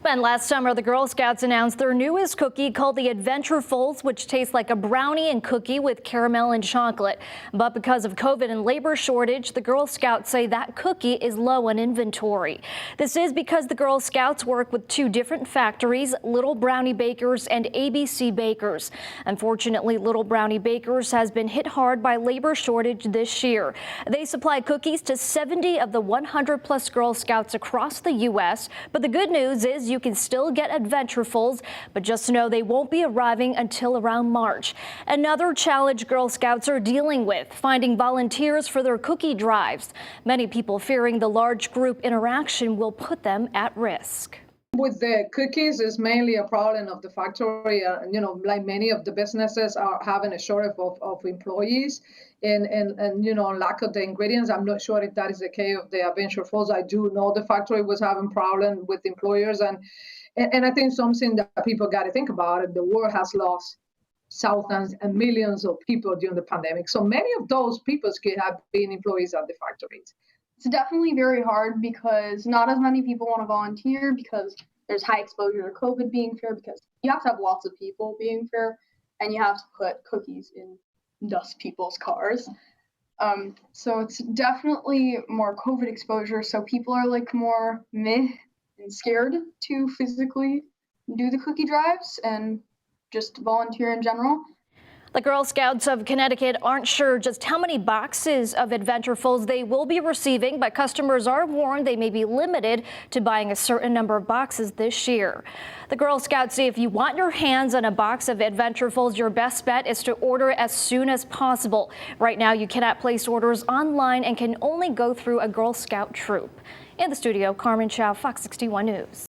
And last summer, the Girl Scouts announced their newest cookie called the Adventurefuls, which tastes like a brownie and cookie with caramel and chocolate. But because of COVID and labor shortage, the Girl Scouts say that cookie is low on inventory. This is because the Girl Scouts work with two different factories, Little Brownie Bakers and ABC Bakers. Unfortunately, Little Brownie Bakers has been hit hard by labor shortage this year. They supply cookies to 70 of the 100+ Girl Scouts across the U.S., but the good news is you can still get Adventurefuls, but just know they won't be arriving until around March. Another challenge Girl Scouts are dealing with, finding volunteers for their cookie drives. Many people fearing the large group interaction will put them at risk. With the cookies, is mainly a problem of the factory. Like many of the businesses are having a shortage of employees and lack of the ingredients. I'm not sure if that is the case of the Adventurefuls. I do know the factory was having problems with employers, and I think something that people got to think about it. The world has lost thousands and millions of people during the pandemic. So many of those people could have been employees at the factories. It's definitely very hard because not as many people want to volunteer because there's high exposure to COVID being fair, because you have to have lots of people being fair and you have to put cookies in dust people's cars. So it's definitely more COVID exposure. So people are like more meh and scared to physically do the cookie drives and just volunteer in general. The Girl Scouts of Connecticut aren't sure just how many boxes of Adventurefuls they will be receiving, but customers are warned they may be limited to buying a certain number of boxes this year. The Girl Scouts say if you want your hands on a box of Adventurefuls, your best bet is to order as soon as possible. Right now, you cannot place orders online and can only go through a Girl Scout troop. In the studio, Carmen Chow, Fox 61 News.